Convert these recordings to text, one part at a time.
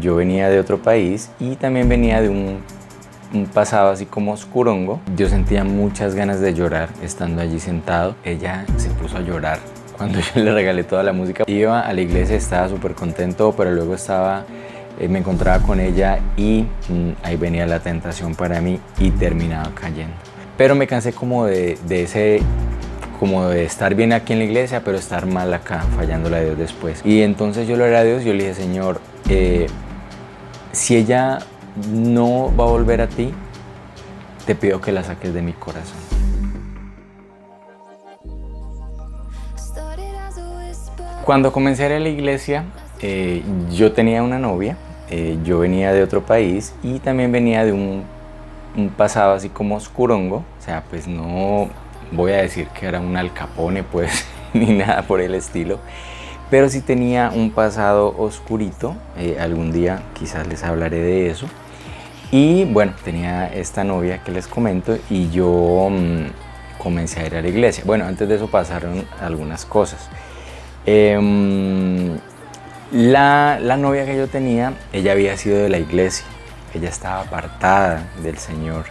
yo venía de otro país y también venía de un pasado así como oscurongo. Yo sentía muchas ganas de llorar estando allí sentado. Ella se puso a llorar cuando yo le regalé toda la música. Iba a la iglesia, estaba súper contento, pero luego me encontraba con ella y ahí venía la tentación para mí y terminaba cayendo. Pero me cansé como de estar bien aquí en la iglesia, pero estar mal acá, fallándole a Dios después. Y entonces yo le oré a Dios, yo le dije, Señor, si ella no va a volver a ti, te pido que la saques de mi corazón. Cuando comencé a ir a la iglesia, yo tenía una novia, yo venía de otro país y también venía de un pasado así como oscurongo. O sea, pues no voy a decir que era un Al Capone, pues, ni nada por el estilo, pero sí tenía un pasado oscurito. Algún día quizás les hablaré de eso. Y bueno, tenía esta novia que les comento y yo comencé a ir a la iglesia. Bueno, antes de eso pasaron algunas cosas. La novia que yo tenía, ella había sido de la iglesia, ella estaba apartada del Señor.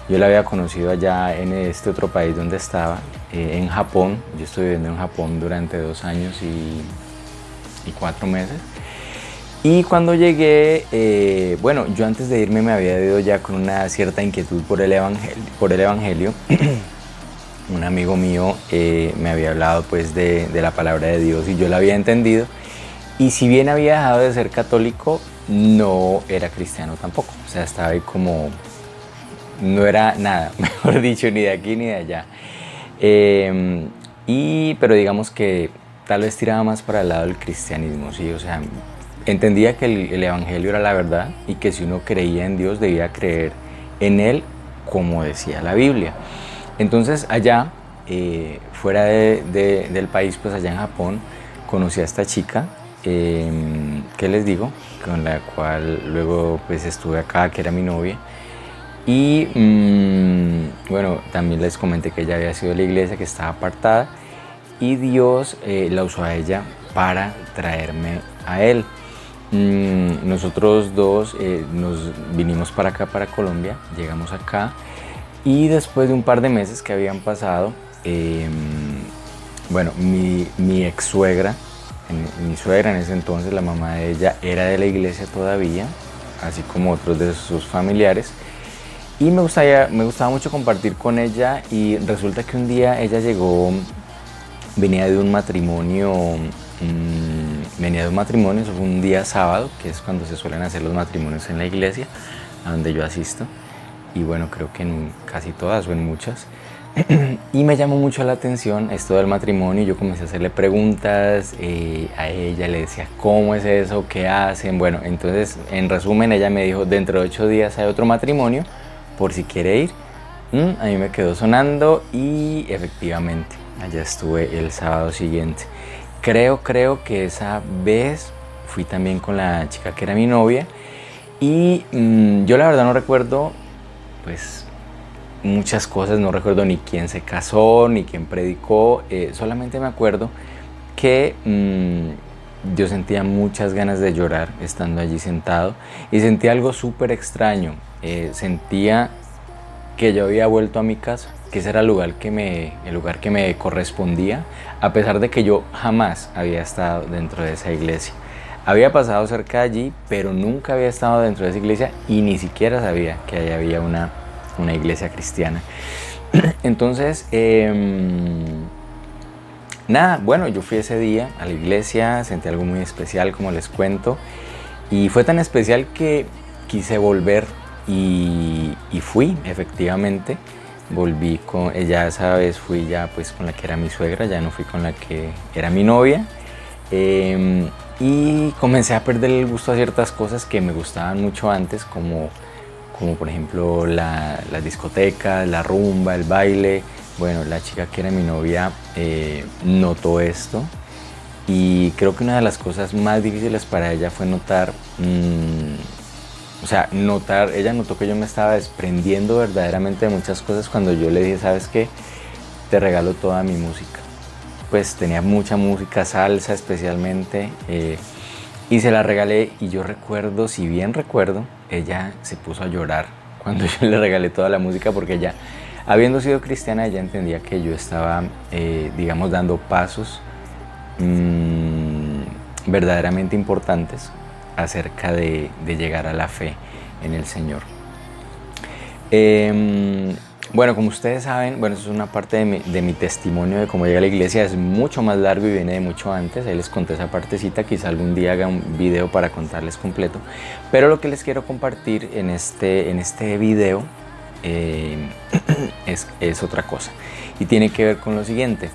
Yo la había conocido allá en este otro país donde estaba, en Japón. Yo estuve viviendo en Japón durante 2 años y 4 meses. Y cuando llegué, bueno, yo antes de irme me había ido ya con una cierta inquietud por el evangelio. Un amigo mío me había hablado pues de la palabra de Dios y yo la había entendido. Y si bien había dejado de ser católico, no era cristiano tampoco. O sea, estaba ahí como, no era nada, mejor dicho, ni de aquí ni de allá. Pero digamos que tal vez tiraba más para el lado del cristianismo, ¿sí? O sea, entendía que el evangelio era la verdad y que si uno creía en Dios debía creer en Él como decía la Biblia. Entonces allá, fuera del país, pues allá en Japón, conocí a esta chica, ¿qué les digo? Con la cual luego pues estuve acá, que era mi novia. Y bueno, también les comenté que ella había sido de la iglesia, que estaba apartada, y Dios la usó a ella para traerme a Él. Nosotros dos nos vinimos para acá, para Colombia, llegamos acá y después de un par de meses que habían pasado, bueno, mi ex suegra, mi suegra en ese entonces, la mamá de ella, era de la iglesia todavía, así como otros de sus familiares, y me gustaba mucho compartir con ella. Y resulta que un día ella llegó, venía de un matrimonio, eso fue un día sábado, que es cuando se suelen hacer los matrimonios en la iglesia, a donde yo asisto, y bueno, creo que en casi todas o en muchas. Y me llamó mucho la atención esto del matrimonio y yo comencé a hacerle preguntas a ella, le decía cómo es eso, qué hacen. Bueno, entonces en resumen ella me dijo, dentro de 8 días hay otro matrimonio, por si quiere ir. A mí me quedó sonando y efectivamente allá estuve el sábado siguiente. Creo que esa vez fui también con la chica que era mi novia y yo la verdad no recuerdo pues muchas cosas, no recuerdo ni quién se casó, ni quién predicó, solamente me acuerdo que yo sentía muchas ganas de llorar estando allí sentado y sentía algo súper extraño. Sentía que yo había vuelto a mi casa, que ese era el lugar que me correspondía, a pesar de que yo jamás había estado dentro de esa iglesia. Había pasado cerca de allí, pero nunca había estado dentro de esa iglesia y ni siquiera sabía que allá había una iglesia cristiana. Entonces, nada, bueno, yo fui ese día a la iglesia, sentí algo muy especial, como les cuento, y fue tan especial que quise volver y fui, efectivamente. Volví con ella, esa vez fui ya pues con la que era mi suegra, ya no fui con la que era mi novia. Y comencé a perder el gusto a ciertas cosas que me gustaban mucho antes, como por ejemplo las discotecas, la rumba, el baile. Bueno, la chica que era mi novia notó esto y creo que una de las cosas más difíciles para ella fue ella notó que yo me estaba desprendiendo verdaderamente de muchas cosas cuando yo le dije, ¿sabes qué? Te regalo toda mi música. Pues tenía mucha música, salsa especialmente, Y se la regalé y yo recuerdo, si bien recuerdo, ella se puso a llorar cuando yo le regalé toda la música porque ella, habiendo sido cristiana, ella entendía que yo estaba, digamos, dando pasos verdaderamente importantes acerca de llegar a la fe en el Señor. Bueno, como ustedes saben, bueno, eso es una parte de mi testimonio de cómo llegué a la iglesia, es mucho más largo y viene de mucho antes, ahí les conté esa partecita, quizá algún día haga un video para contarles completo, pero lo que les quiero compartir en este video es otra cosa, y tiene que ver con lo siguiente.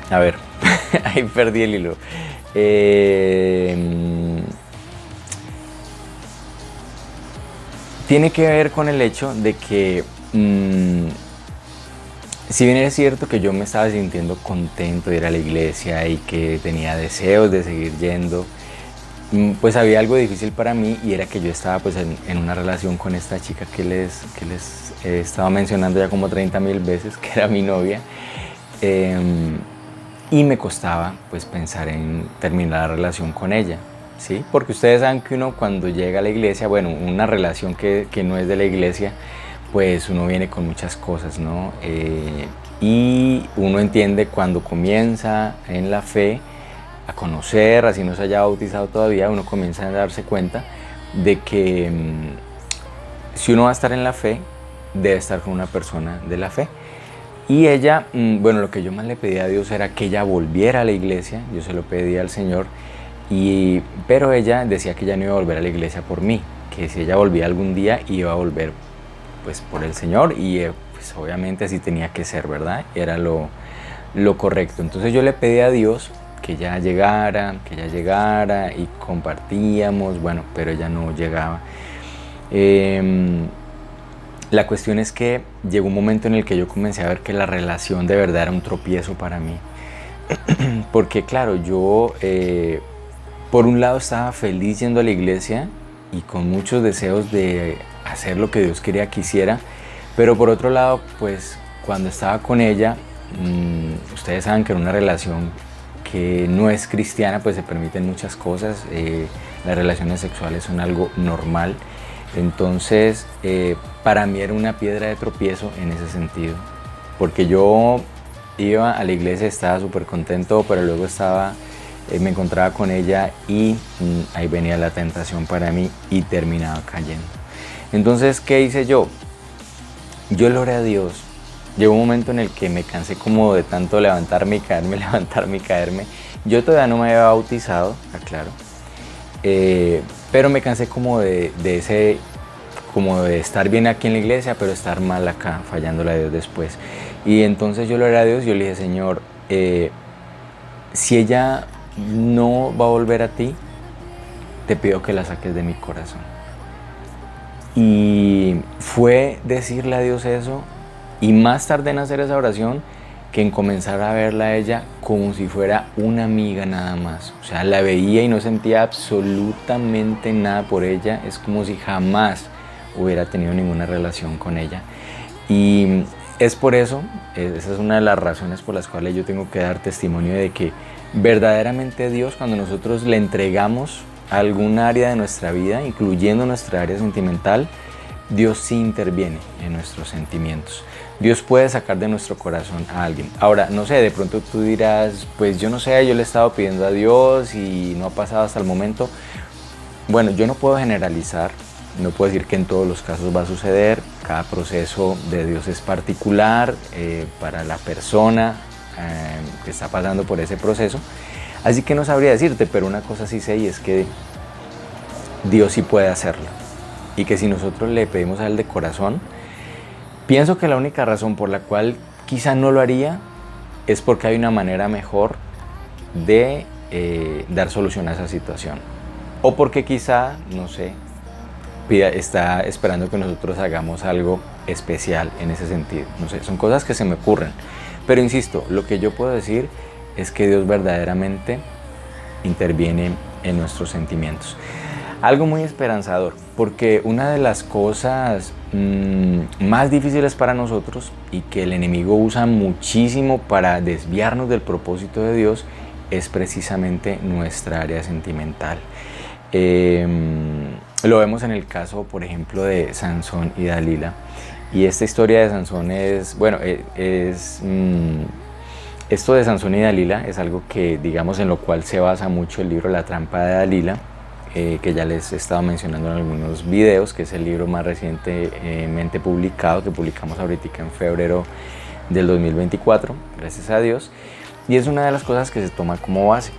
A ver, ahí perdí el hilo. Tiene que ver con el hecho de que, si bien es cierto que yo me estaba sintiendo contento de ir a la iglesia y que tenía deseos de seguir yendo, pues había algo difícil para mí y era que yo estaba pues en una relación con esta chica que les he estado mencionando ya como 30.000 veces, que era mi novia. Y me costaba pues pensar en terminar la relación con ella, ¿sí? Porque ustedes saben que uno cuando llega a la iglesia, bueno, una relación que no es de la iglesia, pues uno viene con muchas cosas, ¿no? Y uno entiende cuando comienza en la fe a conocer, así no se haya bautizado todavía, uno comienza a darse cuenta de que si uno va a estar en la fe, debe estar con una persona de la fe. Y ella, bueno, lo que yo más le pedía a Dios era que ella volviera a la iglesia, yo se lo pedía al Señor, pero ella decía que ella no iba a volver a la iglesia por mí, que si ella volvía algún día iba a volver pues por el Señor y pues obviamente así tenía que ser, ¿verdad? Era lo correcto. Entonces yo le pedí a Dios que ella llegara y compartíamos, bueno, pero ella no llegaba. La cuestión es que llegó un momento en el que yo comencé a ver que la relación de verdad era un tropiezo para mí. Porque claro, yo por un lado estaba feliz yendo a la iglesia y con muchos deseos de hacer lo que Dios quería que hiciera, pero por otro lado, pues cuando estaba con ella, ustedes saben que en una relación que no es cristiana, pues se permiten muchas cosas, las relaciones sexuales son algo normal. Entonces, para mí era una piedra de tropiezo en ese sentido, porque yo iba a la iglesia, estaba súper contento, pero luego me encontraba con ella y ahí venía la tentación para mí y terminaba cayendo. Entonces, ¿qué hice yo? Yo le oré a Dios. Llegó un momento en el que me cansé como de tanto levantarme y caerme, levantarme y caerme. Yo todavía no me había bautizado, aclaro. Pero me cansé como de estar bien aquí en la iglesia, pero estar mal acá, fallándole a Dios después. Y entonces yo le oré a Dios y yo le dije, Señor, si ella no va a volver a ti, te pido que la saques de mi corazón. Y fue decirle a Dios eso, y más tarde en hacer esa oración, que en comenzar a verla a ella como si fuera una amiga nada más. O sea, la veía y no sentía absolutamente nada por ella. Es como si jamás hubiera tenido ninguna relación con ella. Y es por eso, esa es una de las razones por las cuales yo tengo que dar testimonio de que verdaderamente Dios, cuando nosotros le entregamos algún área de nuestra vida, incluyendo nuestra área sentimental, Dios sí interviene en nuestros sentimientos. Dios puede sacar de nuestro corazón a alguien. Ahora, no sé, de pronto tú dirás, pues yo no sé, yo le he estado pidiendo a Dios y no ha pasado hasta el momento. Bueno, yo no puedo generalizar, no puedo decir que en todos los casos va a suceder. Cada proceso de Dios es particular para la persona que está pasando por ese proceso. Así que no sabría decirte, pero una cosa sí sé y es que Dios sí puede hacerlo. Y que si nosotros le pedimos a Él de corazón, pienso que la única razón por la cual quizá no lo haría es porque hay una manera mejor de dar solución a esa situación. O porque quizá, no sé, está esperando que nosotros hagamos algo especial en ese sentido. No sé, son cosas que se me ocurren. Pero insisto, lo que yo puedo decir es que Dios verdaderamente interviene en nuestros sentimientos. Algo muy esperanzador, porque una de las cosas más difíciles para nosotros y que el enemigo usa muchísimo para desviarnos del propósito de Dios es precisamente nuestra área sentimental. Lo vemos en el caso, por ejemplo, de Sansón y Dalila. Y esta historia de Sansón es, bueno, esto de Sansón y Dalila es algo que, digamos, en lo cual se basa mucho el libro La trampa de Dalila, que ya les he estado mencionando en algunos videos, que es el libro más recientemente publicado, que publicamos ahorita en febrero del 2024, gracias a Dios. Y es una de las cosas que se toma como base.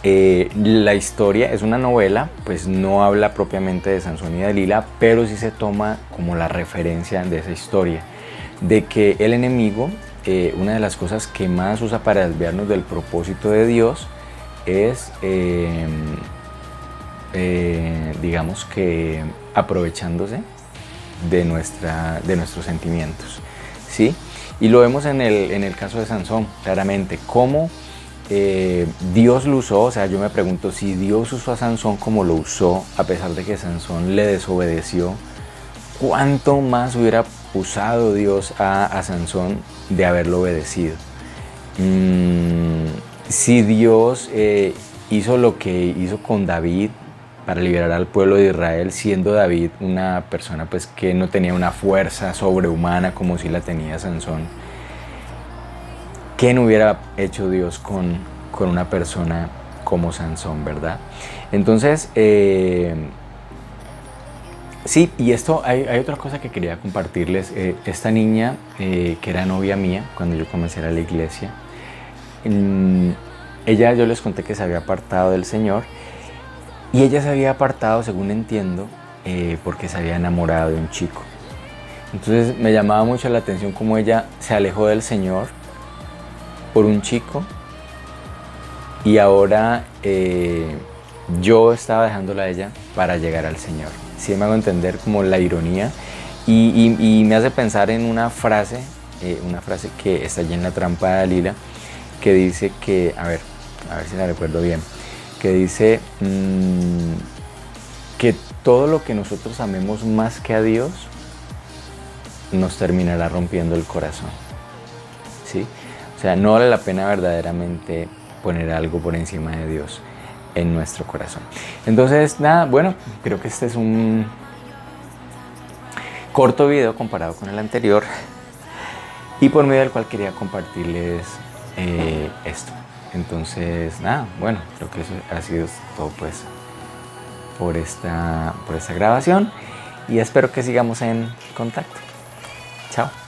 La historia es una novela, pues no habla propiamente de Sansón y Dalila, pero sí se toma como la referencia de esa historia, de que el enemigo, una de las cosas que más usa para desviarnos del propósito de Dios es, digamos que aprovechándose de nuestros sentimientos, ¿sí? Y lo vemos en el caso de Sansón, claramente, cómo Dios lo usó. O sea, yo me pregunto, si Dios usó a Sansón como lo usó, a pesar de que Sansón le desobedeció, ¿cuánto más hubiera usado Dios a Sansón de haberlo obedecido? Si Dios hizo lo que hizo con David para liberar al pueblo de Israel, siendo David una persona pues que no tenía una fuerza sobrehumana como si la tenía Sansón, ¿qué no hubiera hecho Dios con una persona como Sansón, verdad? Entonces, sí, y esto, hay otra cosa que quería compartirles. Esta niña, que era novia mía cuando yo comencé a ir a la iglesia, ella, yo les conté que se había apartado del Señor, y ella se había apartado, según entiendo, porque se había enamorado de un chico. Entonces me llamaba mucho la atención cómo ella se alejó del Señor por un chico, y ahora yo estaba dejándola a ella para llegar al Señor. Sí me hago entender como la ironía, y me hace pensar en una frase que está allí en La trampa de Dalila, que dice que, a ver si la recuerdo bien, que dice que todo lo que nosotros amemos más que a Dios nos terminará rompiendo el corazón, ¿sí? O sea, no vale la pena verdaderamente poner algo por encima de Dios en nuestro corazón. Entonces, nada, bueno, creo que este es un corto video comparado con el anterior, y por medio del cual quería compartirles esto. Entonces, nada, bueno, creo que eso ha sido todo pues por esta grabación, y espero que sigamos en contacto. Chao.